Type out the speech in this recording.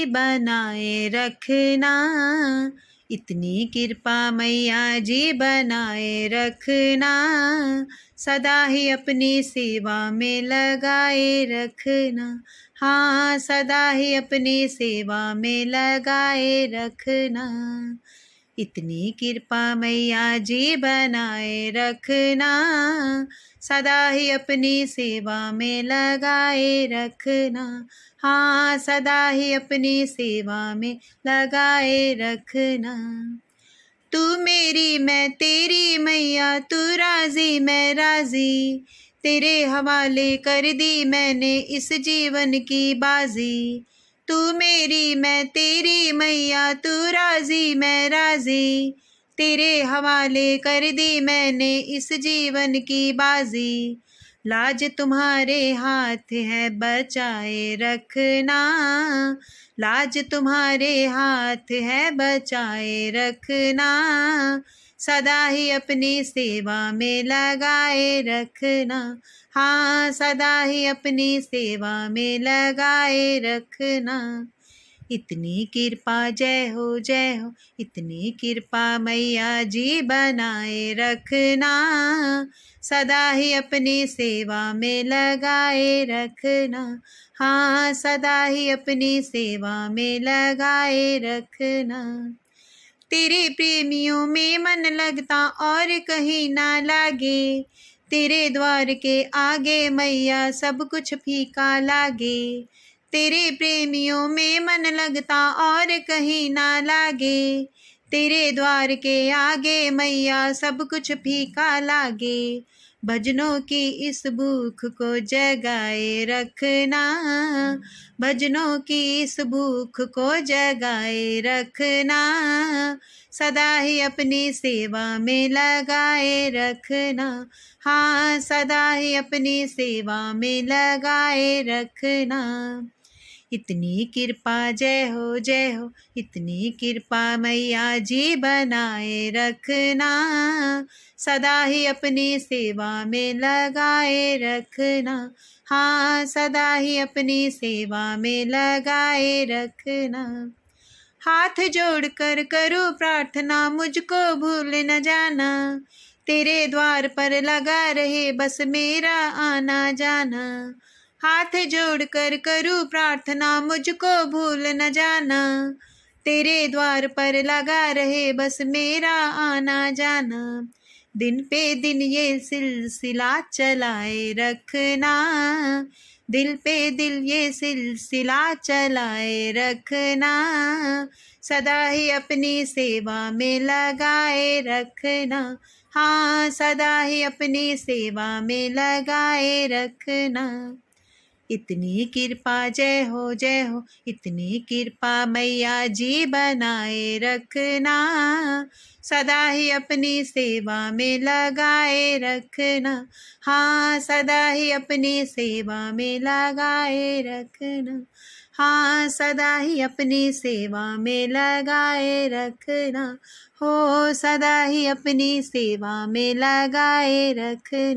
बनाए रखना, इतनी कृपा मैया जी बनाए रखना, सदा ही अपनी सेवा में लगाए रखना। हाँ, सदा ही अपनी सेवा में लगाए रखना, इतनी कृपा मैया जी बनाए रखना, सदा ही अपनी सेवा में लगाए रखना। हाँ, सदा ही अपनी सेवा में लगाए रखना। तू मेरी मैं तेरी मैया, तू राजी मैं राजी, तेरे हवाले कर दी मैंने इस जीवन की बाजी। तू मेरी मैं तेरी मैया, तू राजी मैं राजी, तेरे हवाले कर दी मैंने इस जीवन की बाजी। लाज तुम्हारे हाथ है बचाए रखना, लाज तुम्हारे हाथ है बचाए रखना, सदा ही अपनी सेवा में लगाए रखना। हाँ, सदा ही अपनी सेवा में लगाए रखना, इतनी कृपा जय हो, इतनी कृपा मैया जी बनाए रखना, सदा ही अपनी सेवा में लगाए रखना। हाँ, सदा ही अपनी सेवा में लगाए रखना, तेरे प्रेमियों में मन लगता और कहीं ना लागे, तेरे द्वार के आगे मैया सब कुछ फीका लागे। तेरे प्रेमियों में मन लगता और कहीं ना लागे, तेरे द्वार के आगे मैया सब कुछ फीका लागे। भजनों की इस भूख को जगाए रखना, भजनों की इस भूख को जगाए रखना, सदा ही अपनी सेवा में लगाए रखना। हाँ, सदा ही अपनी सेवा में लगाए रखना, इतनी कृपा जय हो, इतनी कृपा मैया जी बनाए रखना, सदा ही अपनी सेवा में लगाए रखना। हाँ, सदा ही अपनी सेवा में लगाए रखना, हाथ जोड़कर करूँ प्रार्थना मुझको भूल न जाना, तेरे द्वार पर लगा रहे बस मेरा आना जाना। हाथ जोड़कर करूँ प्रार्थना मुझको भूल न जाना, तेरे द्वार पर लगा रहे बस मेरा आना जाना। दिन पे दिन ये सिलसिला चलाए रखना, दिल पे दिल ये सिलसिला चलाए रखना, सदा ही अपनी सेवा में लगाए रखना। हाँ, सदा ही अपनी सेवा में लगाए रखना, इतनी कृपा जय हो, इतनी कृपा मैया जी बनाए रखना, सदा ही अपनी सेवा में लगाए रखना। हाँ, सदा ही अपनी सेवा में लगाए रखना। हाँ, सदा ही अपनी सेवा में लगाए रखना, हो सदा ही अपनी सेवा में लगाए रखना।